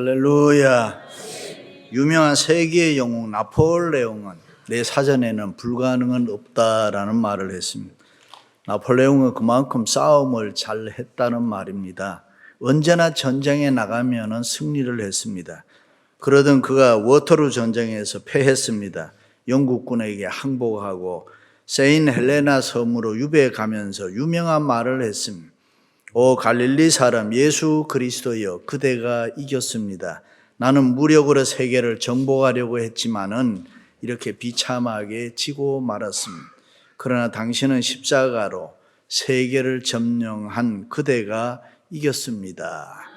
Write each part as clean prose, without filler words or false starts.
할렐루야. 유명한 세계의 영웅 나폴레옹은 내 사전에는 불가능은 없다라는 말을 했습니다. 나폴레옹은 그만큼 싸움을 잘 했다는 말입니다. 언제나 전쟁에 나가면 승리를 했습니다. 그러던 그가 워터루 전쟁에서 패했습니다. 영국군에게 항복하고 세인 헬레나 섬으로 유배해 가면서 유명한 말을 했습니다. 오 갈릴리 사람 예수 그리스도여, 그대가 이겼습니다. 나는 무력으로 세계를 정복하려고 했지만은 이렇게 비참하게 지고 말았습니다. 그러나 당신은 십자가로 세계를 점령한 그대가 이겼습니다.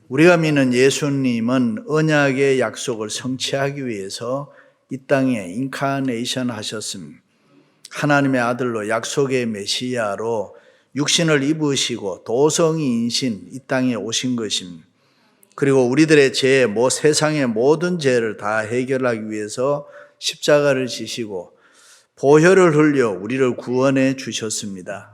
우리가 믿는 예수님은 언약의 약속을 성취하기 위해서 이 땅에 인카네이션 하셨습니다. 하나님의 아들로 약속의 메시아로 육신을 입으시고 도성이인신 이 땅에 오신 것입니다. 그리고 우리들의 죄, 세상의 모든 죄를 다 해결하기 위해서 십자가를 지시고 보혈을 흘려 우리를 구원해 주셨습니다.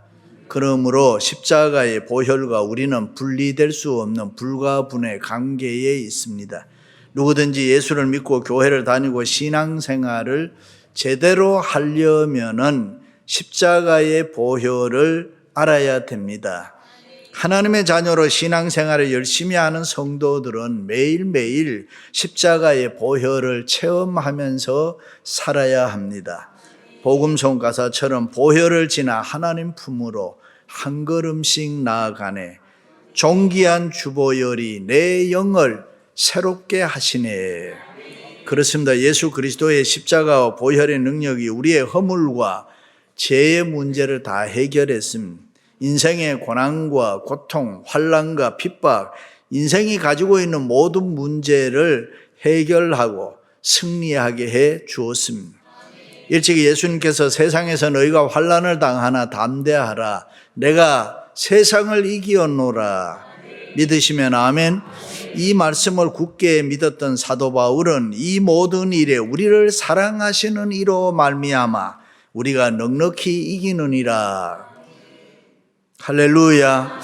그러므로 십자가의 보혈과 우리는 분리될 수 없는 불가분의 관계에 있습니다. 누구든지 예수를 믿고 교회를 다니고 신앙생활을 제대로 하려면은 십자가의 보혈을 알아야 됩니다. 하나님의 자녀로 신앙생활을 열심히 하는 성도들은 매일매일 십자가의 보혈을 체험하면서 살아야 합니다. 복음송 가사처럼 보혈을 지나 하나님 품으로 한 걸음씩 나아가네. 존귀한 주보혈이 내 영을 새롭게 하시네. 그렇습니다. 예수 그리스도의 십자가와 보혈의 능력이 우리의 허물과 죄의 문제를 다 해결했습니다. 인생의 고난과 고통, 환난과 핍박, 인생이 가지고 있는 모든 문제를 해결하고 승리하게 해 주었습니다. 일찍이 예수님께서 세상에서 너희가 환난을 당하나 담대하라. 내가 세상을 이기었노라. 믿으시면 아멘. 이 말씀을 굳게 믿었던 사도 바울은 이 모든 일에 우리를 사랑하시는 이로 말미암아 우리가 넉넉히 이기느니라. 할렐루야.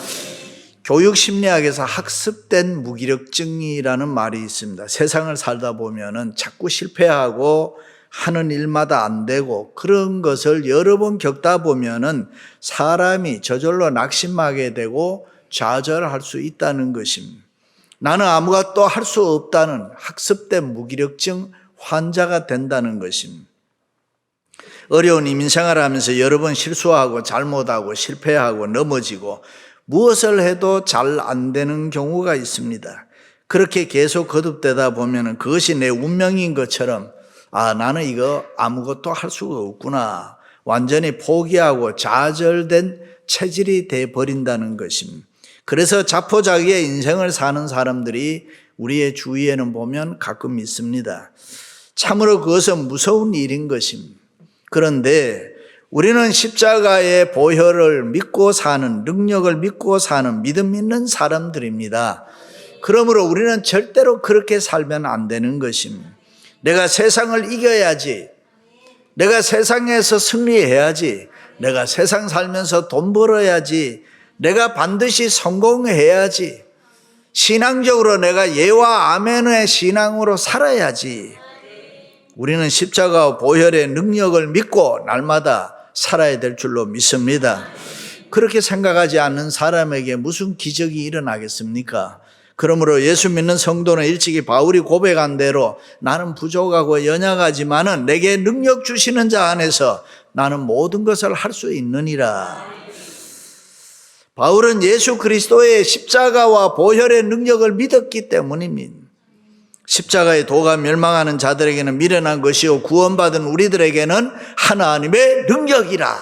교육심리학에서 학습된 무기력증이라는 말이 있습니다. 세상을 살다 보면은 자꾸 실패하고 하는 일마다 안 되고 그런 것을 여러 번 겪다 보면은 사람이 저절로 낙심하게 되고 좌절할 수 있다는 것입니다. 나는 아무것도 할 수 없다는 학습된 무기력증 환자가 된다는 것입니다. 어려운 이민생활을 하면서 여러 번 실수하고 잘못하고 실패하고 넘어지고 무엇을 해도 잘 안 되는 경우가 있습니다. 그렇게 계속 거듭되다 보면 그것이 내 운명인 것처럼 나는 이거 아무것도 할 수가 없구나. 완전히 포기하고 좌절된 체질이 돼버린다는 것입니다. 그래서 자포자기의 인생을 사는 사람들이 우리의 주위에는 보면 가끔 있습니다. 참으로 그것은 무서운 일인 것입니다. 그런데 우리는 십자가의 보혈을 믿고 사는, 능력을 믿고 사는 믿음 있는 사람들입니다. 그러므로 우리는 절대로 그렇게 살면 안 되는 것입니다. 내가 세상을 이겨야지. 내가 세상에서 승리해야지. 내가 세상 살면서 돈 벌어야지. 내가 반드시 성공해야지. 신앙적으로 내가 예와 아멘의 신앙으로 살아야지. 우리는 십자가와 보혈의 능력을 믿고 날마다 살아야 될 줄로 믿습니다. 그렇게 생각하지 않는 사람에게 무슨 기적이 일어나겠습니까? 그러므로 예수 믿는 성도는 일찍이 바울이 고백한 대로 나는 부족하고 연약하지만은 내게 능력 주시는 자 안에서 나는 모든 것을 할 수 있느니라. 바울은 예수 그리스도의 십자가와 보혈의 능력을 믿었기 때문입니다. 십자가의 도가 멸망하는 자들에게는 미련한 것이요 구원받은 우리들에게는 하나님의 능력이라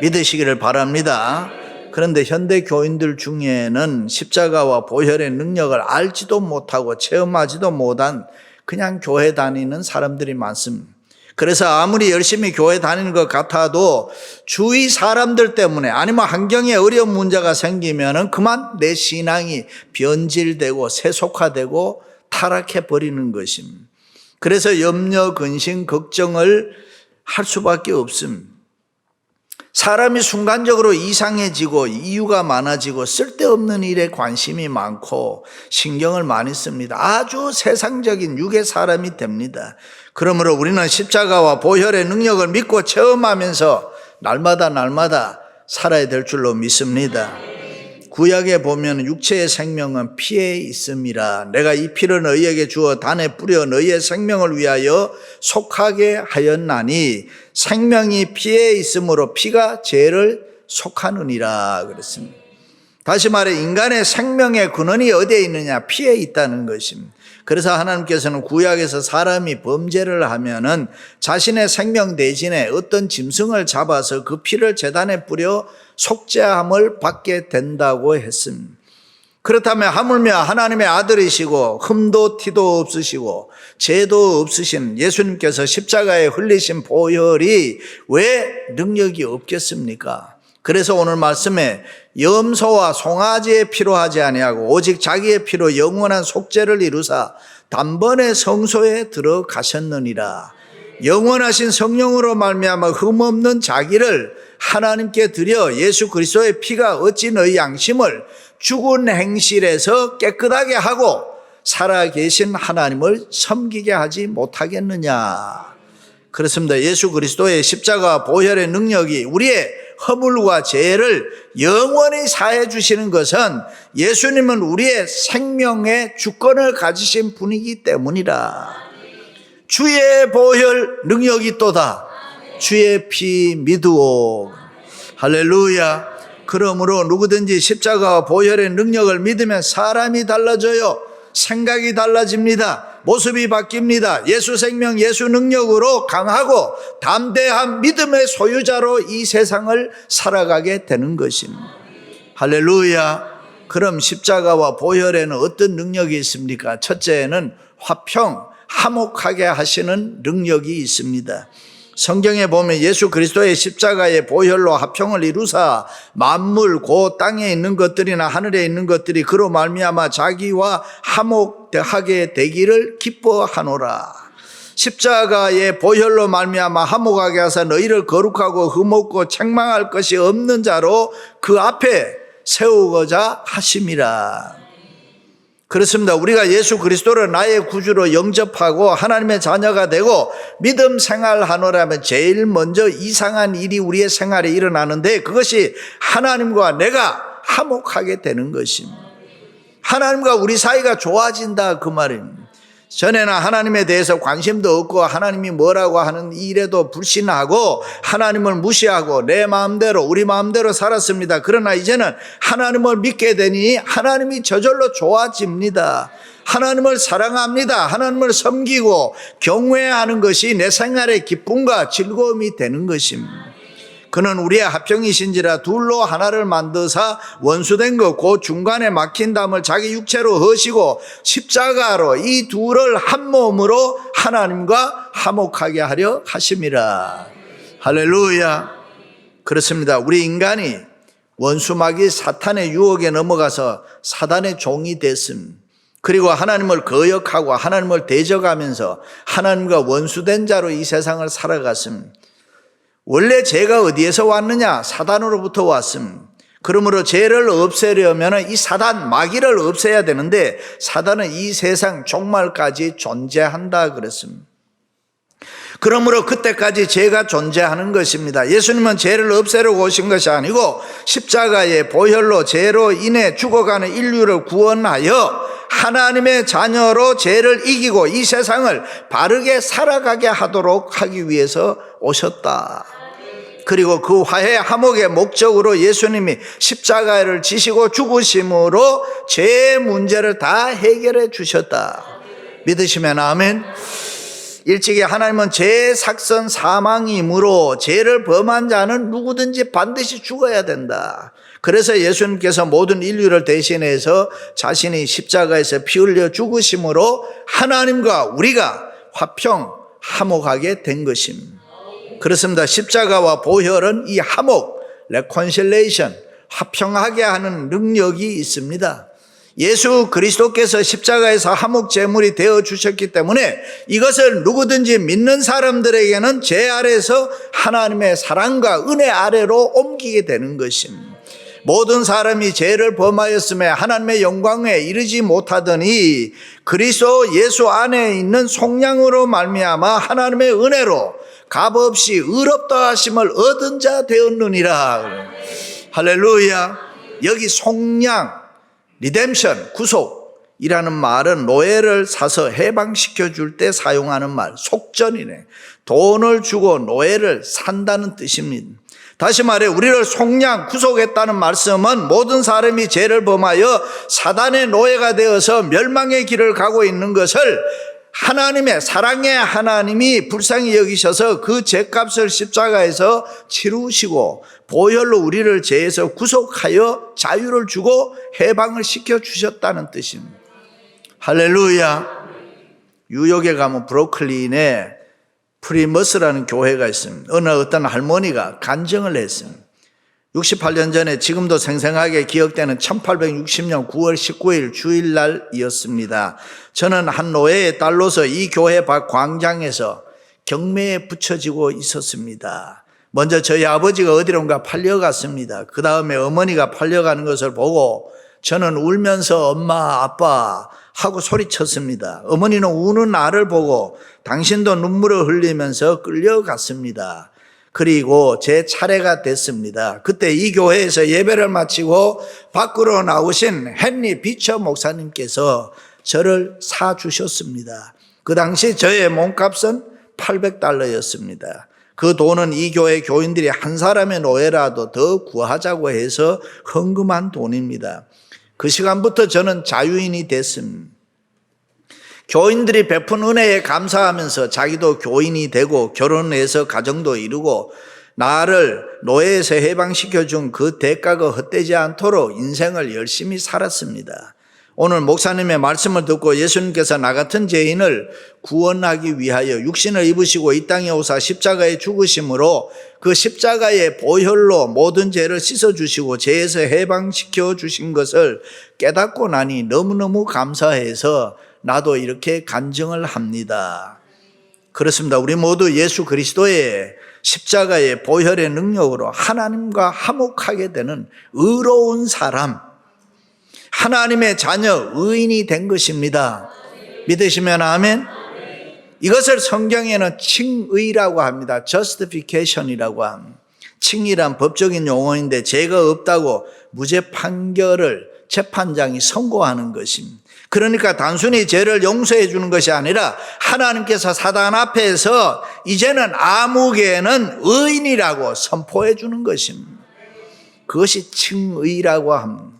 믿으시기를 바랍니다. 그런데 현대 교인들 중에는 십자가와 보혈의 능력을 알지도 못하고 체험하지도 못한 그냥 교회 다니는 사람들이 많습니다. 그래서 아무리 열심히 교회 다니는 것 같아도 주위 사람들 때문에 아니면 환경에 어려운 문제가 생기면 그만 내 신앙이 변질되고 세속화되고 타락해버리는 것입니다. 그래서 염려, 근심, 걱정을 할 수밖에 없습니다. 사람이 순간적으로 이상해지고 이유가 많아지고 쓸데없는 일에 관심이 많고 신경을 많이 씁니다. 아주 세상적인 육의 사람이 됩니다. 그러므로 우리는 십자가와 보혈의 능력을 믿고 체험하면서 날마다 살아야 될 줄로 믿습니다. 구약에 보면 육체의 생명은 피에 있음이라. 내가 이 피를 너희에게 주어 단에 뿌려 너희의 생명을 위하여 속하게 하였나니 생명이 피에 있으므로 피가 죄를 속하느니라 그랬습니다. 다시 말해 인간의 생명의 근원이 어디에 있느냐? 피에 있다는 것입니다. 그래서 하나님께서는 구약에서 사람이 범죄를 하면은 자신의 생명 대신에 어떤 짐승을 잡아서 그 피를 제단에 뿌려 속죄함을 받게 된다고 했습니다. 그렇다면 하물며 하나님의 아들이시고 흠도 티도 없으시고 죄도 없으신 예수님께서 십자가에 흘리신 보혈이 왜 능력이 없겠습니까? 그래서 오늘 말씀에 염소와 송아지의 피로 하지 아니하고 오직 자기의 피로 영원한 속죄를 이루사 단번에 성소에 들어가셨느니라. 영원하신 성령으로 말미암아 흠없는 자기를 하나님께 드려 예수 그리스도의 피가 어찌 너희 양심을 죽은 행실에서 깨끗하게 하고 살아계신 하나님을 섬기게 하지 못하겠느냐. 그렇습니다. 예수 그리스도의 십자가 보혈의 능력이 우리의 허물과 죄를 영원히 사해 주시는 것은 예수님은 우리의 생명의 주권을 가지신 분이기 때문이라. 주의 보혈 능력이 있도다. 주의 피 믿으오. 할렐루야. 그러므로 누구든지 십자가와 보혈의 능력을 믿으면 사람이 달라져요. 생각이 달라집니다. 모습이 바뀝니다. 예수 생명, 예수 능력으로 강하고 담대한 믿음의 소유자로 이 세상을 살아가게 되는 것입니다. 할렐루야. 그럼 십자가와 보혈에는 어떤 능력이 있습니까? 첫째는 화평, 화목하게 하시는 능력이 있습니다. 성경에 보면 예수 그리스도의 십자가의 보혈로 화평을 이루사 만물 곧 땅에 있는 것들이나 하늘에 있는 것들이 그로 말미암아 자기와 화목하게 되기를 기뻐하노라. 십자가의 보혈로 말미암아 화목하게 하사 너희를 거룩하고 흠없고 책망할 것이 없는 자로 그 앞에 세우고자 하심이라. 그렇습니다. 우리가 예수 그리스도를 나의 구주로 영접하고 하나님의 자녀가 되고 믿음 생활하노라면 제일 먼저 이상한 일이 우리의 생활에 일어나는데 그것이 하나님과 내가 화목하게 되는 것입니다. 하나님과 우리 사이가 좋아진다 그 말입니다. 전에는 하나님에 대해서 관심도 없고 하나님이 뭐라고 하는 일에도 불신하고 하나님을 무시하고 내 마음대로 우리 마음대로 살았습니다. 그러나 이제는 하나님을 믿게 되니 하나님이 저절로 좋아집니다. 하나님을 사랑합니다. 하나님을 섬기고 경외하는 것이 내 생활의 기쁨과 즐거움이 되는 것입니다. 그는 우리의 합평이신지라 둘로 하나를 만드사 원수된 것 곧 중간에 막힌 담을 자기 육체로 허시고 십자가로 이 둘을 한 몸으로 하나님과 화목하게 하려 하심이라. 할렐루야. 그렇습니다. 우리 인간이 원수마귀 사탄의 유혹에 넘어가서 사단의 종이 됐음. 그리고 하나님을 거역하고 하나님을 대적하면서 하나님과 원수된 자로 이 세상을 살아갔음. 원래 죄가 어디에서 왔느냐? 사단으로부터 왔음. 그러므로 죄를 없애려면 이 사단, 마귀를 없애야 되는데 사단은 이 세상 종말까지 존재한다 그랬습니다. 그러므로 그때까지 죄가 존재하는 것입니다. 예수님은 죄를 없애려고 오신 것이 아니고 십자가의 보혈로 죄로 인해 죽어가는 인류를 구원하여 하나님의 자녀로 죄를 이기고 이 세상을 바르게 살아가게 하도록 하기 위해서 오셨다. 그리고 그 화해 화목의 목적으로 예수님이 십자가를 지시고 죽으심으로 죄의 문제를 다 해결해 주셨다. 믿으시면 아멘. 일찍이 하나님은 죄의 삭선 사망이므로 죄를 범한 자는 누구든지 반드시 죽어야 된다. 그래서 예수님께서 모든 인류를 대신해서 자신이 십자가에서 피 흘려 죽으심으로 하나님과 우리가 화평, 화목하게 된 것입니다. 그렇습니다. 십자가와 보혈은 이 화목, reconciliation, 화평하게 하는 능력이 있습니다. 예수 그리스도께서 십자가에서 화목 제물이 되어 주셨기 때문에 이것을 누구든지 믿는 사람들에게는 죄 아래에서 하나님의 사랑과 은혜 아래로 옮기게 되는 것입니다. 모든 사람이 죄를 범하였음에 하나님의 영광에 이르지 못하더니 그리스도 예수 안에 있는 속량으로 말미암아 하나님의 은혜로 값없이 의롭다 하심을 얻은 자 되었느니라. 할렐루야. 여기 속량, 리뎀션, 구속이라는 말은 노예를 사서 해방시켜 줄 때 사용하는 말, 속전이네. 돈을 주고 노예를 산다는 뜻입니다. 다시 말해 우리를 속량, 구속했다는 말씀은 모든 사람이 죄를 범하여 사단의 노예가 되어서 멸망의 길을 가고 있는 것을 하나님의 사랑의 하나님이 불쌍히 여기셔서 그 죄값을 십자가에서 치루시고 보혈로 우리를 죄에서 구속하여 자유를 주고 해방을 시켜주셨다는 뜻입니다. 할렐루야. 뉴욕에 가면 브루클린에 프리머스라는 교회가 있습니다. 어떤 할머니가 간증을 했습니다. 68년 전에 지금도 생생하게 기억되는 1860년 9월 19일 주일날이었습니다. 저는 한 노예의 딸로서 이 교회 밖 광장에서 경매에 붙여지고 있었습니다. 먼저 저희 아버지가 어디론가 팔려갔습니다. 그 다음에 어머니가 팔려가는 것을 보고 저는 울면서 엄마, 아빠 하고 소리쳤습니다. 어머니는 우는 나를 보고 당신도 눈물을 흘리면서 끌려갔습니다. 그리고 제 차례가 됐습니다. 그때 이 교회에서 예배를 마치고 밖으로 나오신 헨리 비처 목사님께서 저를 사주셨습니다. 그 당시 저의 몸값은 $800였습니다. 그 돈은 이 교회 교인들이 한 사람의 노예라도 더 구하자고 해서 헌금한 돈입니다. 그 시간부터 저는 자유인이 됐습니다. 교인들이 베푼 은혜에 감사하면서 자기도 교인이 되고 결혼해서 가정도 이루고 나를 노예에서 해방시켜준 그 대가가 헛되지 않도록 인생을 열심히 살았습니다. 오늘 목사님의 말씀을 듣고 예수님께서 나 같은 죄인을 구원하기 위하여 육신을 입으시고 이 땅에 오사 십자가에 죽으심으로 그 십자가의 보혈로 모든 죄를 씻어주시고 죄에서 해방시켜 주신 것을 깨닫고 나니 너무너무 감사해서 나도 이렇게 간증을 합니다. 그렇습니다. 우리 모두 예수 그리스도의 십자가의 보혈의 능력으로 하나님과 화목하게 되는 의로운 사람, 하나님의 자녀, 의인이 된 것입니다. 믿으시면 아멘. 이것을 성경에는 칭의라고 합니다. justification이라고 합니다. 칭의란 법적인 용어인데 죄가 없다고 무죄 판결을 재판장이 선고하는 것입니다. 그러니까 단순히 죄를 용서해 주는 것이 아니라 하나님께서 사단 앞에서 이제는 아무개는 의인이라고 선포해 주는 것입니다. 그것이 칭의라고 합니다.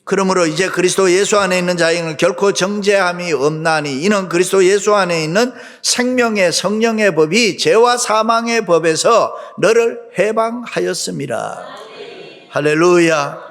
그러므로 이제 그리스도 예수 안에 있는 자에게는 결코 정죄함이 없나니 이는 그리스도 예수 안에 있는 생명의 성령의 법이 죄와 사망의 법에서 너를 해방하였음이라. 할렐루야.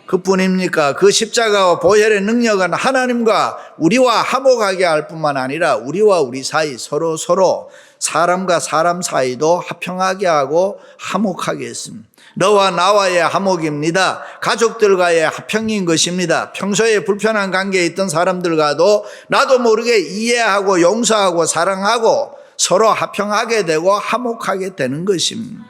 그뿐입니까? 그 십자가와 보혈의 능력은 하나님과 우리와 화목하게 할 뿐만 아니라 우리와 우리 사이 서로 사람과 사람 사이도 화평하게 하고 화목하게 했습니다. 너와 나와의 화목입니다. 가족들과의 화평인 것입니다. 평소에 불편한 관계에 있던 사람들과도 나도 모르게 이해하고 용서하고 사랑하고 서로 화평하게 되고 화목하게 되는 것입니다.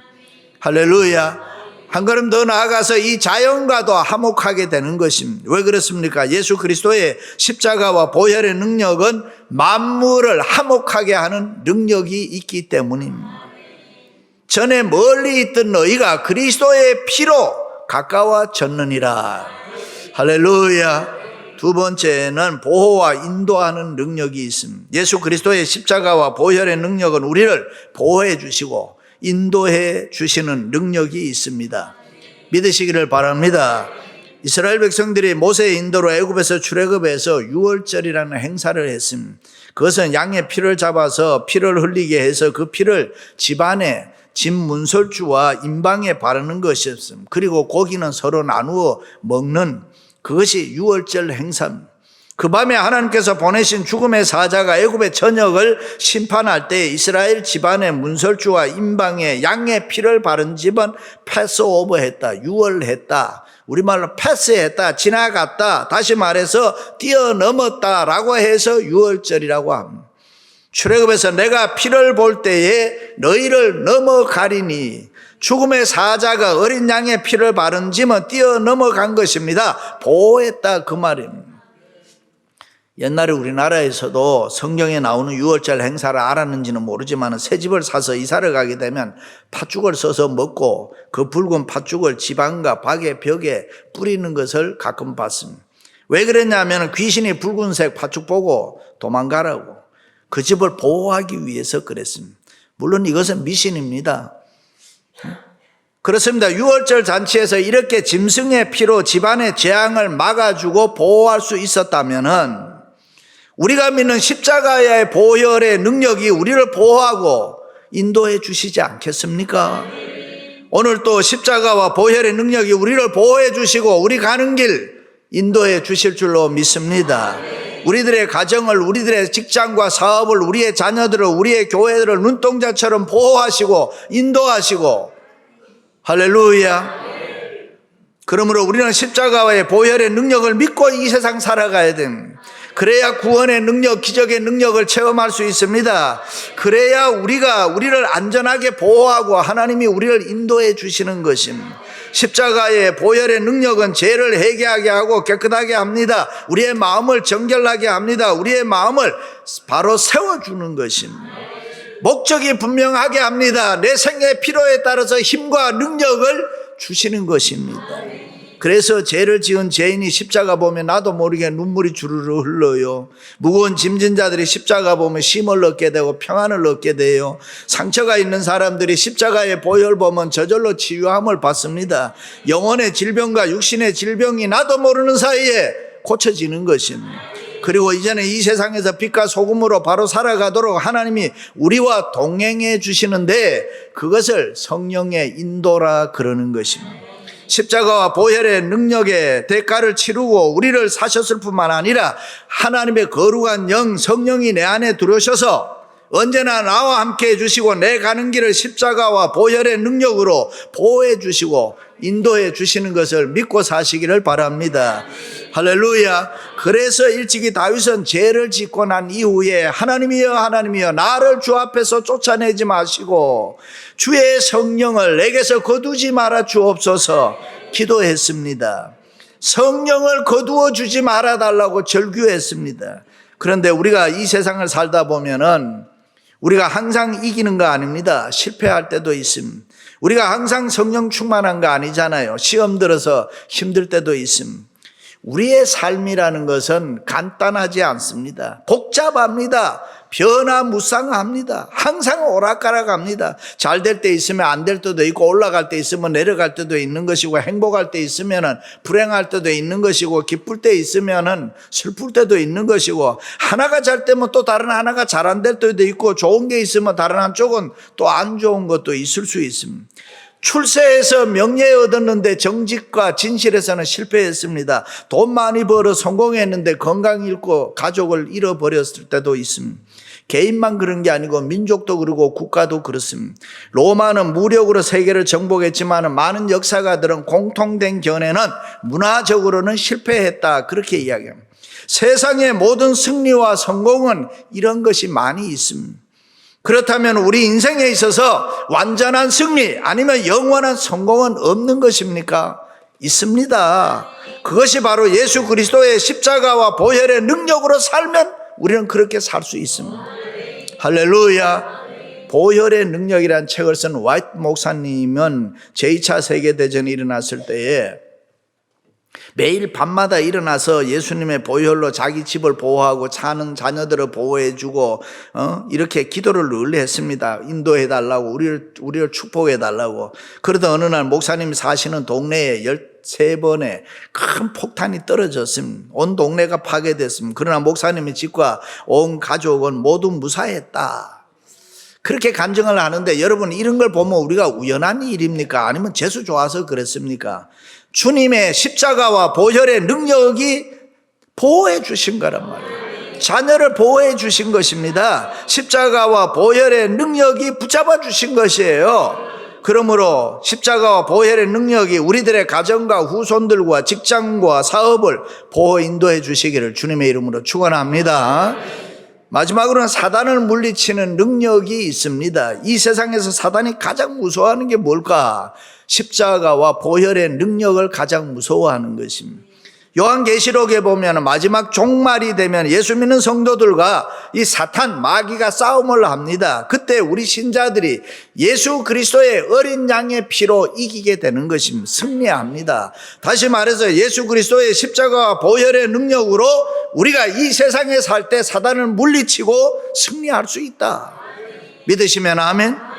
할렐루야. 한 걸음 더 나아가서 이 자연과도 화목하게 되는 것입니다. 왜 그렇습니까? 예수 그리스도의 십자가와 보혈의 능력은 만물을 화목하게 하는 능력이 있기 때문입니다. 전에 멀리 있던 너희가 그리스도의 피로 가까워졌느니라. 할렐루야. 두 번째는 보호와 인도하는 능력이 있습니다. 예수 그리스도의 십자가와 보혈의 능력은 우리를 보호해 주시고 인도해 주시는 능력이 있습니다. 믿으시기를 바랍니다. 이스라엘 백성들이 모세의 인도로 애굽에서 출애굽해서 유월절이라는 행사를 했습니다. 그것은 양의 피를 잡아서 피를 흘리게 해서 그 피를 집안에 집 문설주와 임방에 바르는 것이었습니다. 그리고 고기는 서로 나누어 먹는 그것이 유월절 행사입니다. 그 밤에 하나님께서 보내신 죽음의 사자가 애굽의 전역을 심판할 때 이스라엘 집안의 문설주와 임방에 양의 피를 바른 집은 패스오버했다, 유월했다, 우리말로 패스했다, 지나갔다, 다시 말해서 뛰어넘었다라고 해서 유월절이라고 합니다. 출애굽에서 내가 피를 볼 때에 너희를 넘어가리니, 죽음의 사자가 어린 양의 피를 바른 짐은 뛰어넘어간 것입니다. 보호했다, 그 말입니다. 옛날에 우리나라에서도 성경에 나오는 유월절 행사를 알았는지는 모르지만 새 집을 사서 이사를 가게 되면 팥죽을 써서 먹고 그 붉은 팥죽을 지방과 벽에 뿌리는 것을 가끔 봤습니다. 왜 그랬냐면 귀신이 붉은색 팥죽 보고 도망가라고, 그 집을 보호하기 위해서 그랬습니다. 물론 이것은 미신입니다. 그렇습니다. 유월절 잔치에서 이렇게 짐승의 피로 집안의 재앙을 막아주고 보호할 수 있었다면은 우리가 믿는 십자가의 보혈의 능력이 우리를 보호하고 인도해 주시지 않겠습니까? 오늘 또 십자가와 보혈의 능력이 우리를 보호해 주시고 우리 가는 길 인도해 주실 줄로 믿습니다. 우리들의 가정을, 우리들의 직장과 사업을, 우리의 자녀들을, 우리의 교회들을 눈동자처럼 보호하시고 인도하시고, 할렐루야. 그러므로 우리는 십자가와의 보혈의 능력을 믿고 이 세상 살아가야 됩니다. 그래야 구원의 능력, 기적의 능력을 체험할 수 있습니다. 그래야 우리를 안전하게 보호하고 하나님이 우리를 인도해 주시는 것입니다. 십자가의 보혈의 능력은 죄를 회개하게 하고 깨끗하게 합니다. 우리의 마음을 정결하게 합니다. 우리의 마음을 바로 세워주는 것입니다. 목적이 분명하게 합니다. 내 생의 필요에 따라서 힘과 능력을 주시는 것입니다. 그래서 죄를 지은 죄인이 십자가 보면 나도 모르게 눈물이 주르르 흘러요. 무거운 짐진 자들이 십자가 보면 쉼을 얻게 되고 평안을 얻게 돼요. 상처가 있는 사람들이 십자가의 보혈 보면 저절로 치유함을 받습니다. 영혼의 질병과 육신의 질병이 나도 모르는 사이에 고쳐지는 것입니다. 그리고 이제는 이 세상에서 빛과 소금으로 바로 살아가도록 하나님이 우리와 동행해 주시는데 그것을 성령의 인도라 그러는 것입니다. 십자가와 보혈의 능력의 대가를 치르고 우리를 사셨을 뿐만 아니라 하나님의 거룩한 영 성령이 내 안에 들어오셔서 언제나 나와 함께 해주시고 내 가는 길을 십자가와 보혈의 능력으로 보호해 주시고 인도해 주시는 것을 믿고 사시기를 바랍니다. 할렐루야. 그래서 일찍이 다윗은 죄를 짓고 난 이후에 하나님이여 하나님이여 나를 주 앞에서 쫓아내지 마시고 주의 성령을 내게서 거두지 말아 주옵소서 기도했습니다. 성령을 거두어 주지 말아 달라고 절규했습니다. 그런데 우리가 이 세상을 살다 보면은 우리가 항상 이기는 거 아닙니다. 실패할 때도 있습니다. 우리가 항상 성령 충만한 거 아니잖아요. 시험 들어서 힘들 때도 있습니다. 우리의 삶이라는 것은 간단하지 않습니다. 복잡합니다. 변화무쌍합니다. 항상 오락가락합니다. 잘 될 때 있으면 안 될 때도 있고 올라갈 때 있으면 내려갈 때도 있는 것이고 행복할 때 있으면 불행할 때도 있는 것이고 기쁠 때 있으면 슬플 때도 있는 것이고 하나가 잘 되면 또 다른 하나가 잘 안 될 때도 있고 좋은 게 있으면 다른 한쪽은 또 안 좋은 것도 있을 수 있습니다. 출세해서 명예 얻었는데 정직과 진실에서는 실패했습니다. 돈 많이 벌어 성공했는데 건강 잃고 가족을 잃어버렸을 때도 있습니다. 개인만 그런 게 아니고 민족도 그러고 국가도 그렇습니다. 로마는 무력으로 세계를 정복했지만 많은 역사가들은 공통된 견해는 문화적으로는 실패했다 그렇게 이야기합니다. 세상의 모든 승리와 성공은 이런 것이 많이 있습니다. 그렇다면 우리 인생에 있어서 완전한 승리 아니면 영원한 성공은 없는 것입니까? 있습니다. 그것이 바로 예수 그리스도의 십자가와 보혈의 능력으로 살면 우리는 그렇게 살 수 있습니다. 할렐루야. 보혈의 능력이라는 책을 쓴 화이트 목사님은 제2차 세계대전이 일어났을 때에 매일 밤마다 일어나서 예수님의 보혈로 자기 집을 보호하고 사는 자녀들을 보호해주고 이렇게 기도를 늘 했습니다. 인도해달라고 우리를 축복해달라고. 그러다 어느 날 목사님이 사시는 동네에 13번의 큰 폭탄이 떨어졌습니다. 온 동네가 파괴됐습니다. 그러나 목사님의 집과 온 가족은 모두 무사했다. 그렇게 간증을 하는데 여러분 이런 걸 보면 우리가 우연한 일입니까? 아니면 재수 좋아서 그랬습니까? 주님의 십자가와 보혈의 능력이 보호해 주신 거란 말이에요. 자녀를 보호해 주신 것입니다. 십자가와 보혈의 능력이 붙잡아 주신 것이에요. 그러므로 십자가와 보혈의 능력이 우리들의 가정과 후손들과 직장과 사업을 보호 인도해 주시기를 주님의 이름으로 축원합니다. 마지막으로는 사단을 물리치는 능력이 있습니다. 이 세상에서 사단이 가장 무서워하는 게 뭘까? 십자가와 보혈의 능력을 가장 무서워하는 것입니다. 요한계시록에 보면 마지막 종말이 되면 예수 믿는 성도들과 이 사탄 마귀가 싸움을 합니다. 그때 우리 신자들이 예수 그리스도의 어린 양의 피로 이기게 되는 것입니다. 승리합니다. 다시 말해서 예수 그리스도의 십자가와 보혈의 능력으로 우리가 이 세상에 살 때 사단을 물리치고 승리할 수 있다. 믿으시면 아멘.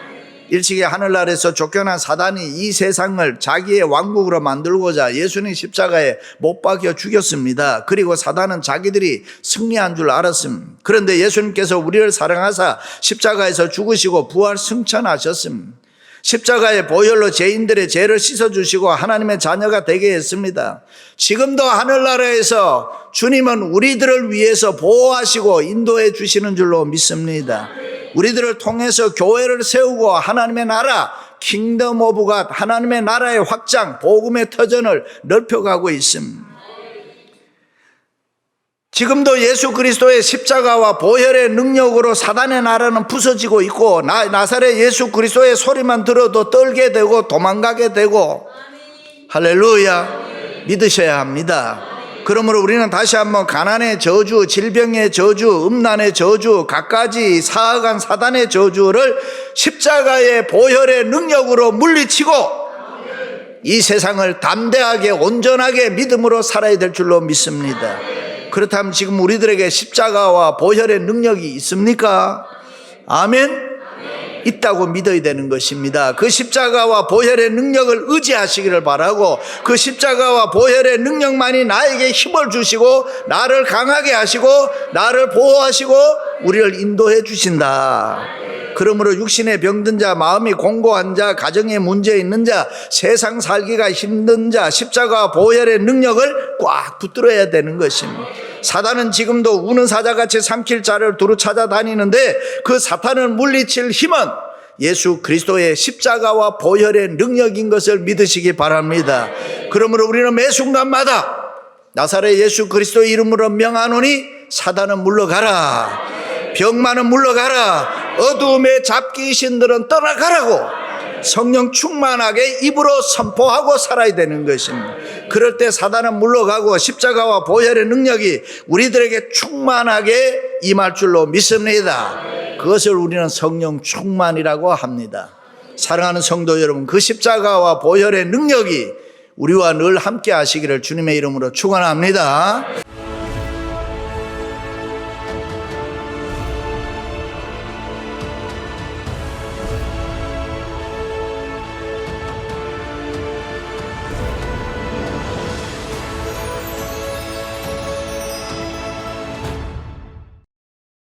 일찍이 하늘나라에서 쫓겨난 사단이 이 세상을 자기의 왕국으로 만들고자 예수님 십자가에 못 박여 죽였습니다. 그리고 사단은 자기들이 승리한 줄 알았습니다. 그런데 예수님께서 우리를 사랑하사 십자가에서 죽으시고 부활 승천하셨습니다. 십자가의 보혈로 죄인들의 죄를 씻어주시고 하나님의 자녀가 되게 했습니다. 지금도 하늘나라에서 주님은 우리들을 위해서 보호하시고 인도해 주시는 줄로 믿습니다. 우리들을 통해서 교회를 세우고 하나님의 나라, 킹덤 오브 갓, 하나님의 나라의 확장, 복음의 터전을 넓혀가고 있습니다. 지금도 예수 그리스도의 십자가와 보혈의 능력으로 사단의 나라는 부서지고 있고 나사렛 예수 그리스도의 소리만 들어도 떨게 되고 도망가게 되고 할렐루야 믿으셔야 합니다. 그러므로 우리는 다시 한번 가난의 저주, 질병의 저주, 음란의 저주, 갖가지 사악한 사단의 저주를 십자가의 보혈의 능력으로 물리치고 이 세상을 담대하게 온전하게 믿음으로 살아야 될 줄로 믿습니다. 그렇다면 지금 우리들에게 십자가와 보혈의 능력이 있습니까? 아멘? 있다고 믿어야 되는 것입니다. 그 십자가와 보혈의 능력을 의지하시기를 바라고 그 십자가와 보혈의 능력만이 나에게 힘을 주시고 나를 강하게 하시고 나를 보호하시고 우리를 인도해 주신다. 그러므로 육신에 병든 자, 마음이 공고한 자, 가정에 문제 있는 자, 세상 살기가 힘든 자, 십자가와 보혈의 능력을 꽉 붙들어야 되는 것입니다. 사단은 지금도 우는 사자같이 삼킬 자를 두루 찾아다니는데 그 사탄을 물리칠 힘은 예수 그리스도의 십자가와 보혈의 능력인 것을 믿으시기 바랍니다. 그러므로 우리는 매 순간마다 나사렛 예수 그리스도의 이름으로 명하노니 사단은 물러가라, 병만은 물러가라, 어두움의 잡귀신들은 떠나가라고 성령 충만하게 입으로 선포하고 살아야 되는 것입니다. 그럴 때 사단은 물러가고 십자가와 보혈의 능력이 우리들에게 충만하게 임할 줄로 믿습니다. 그것을 우리는 성령 충만이라고 합니다. 사랑하는 성도 여러분, 그 십자가와 보혈의 능력이 우리와 늘 함께 하시기를 주님의 이름으로 축원합니다.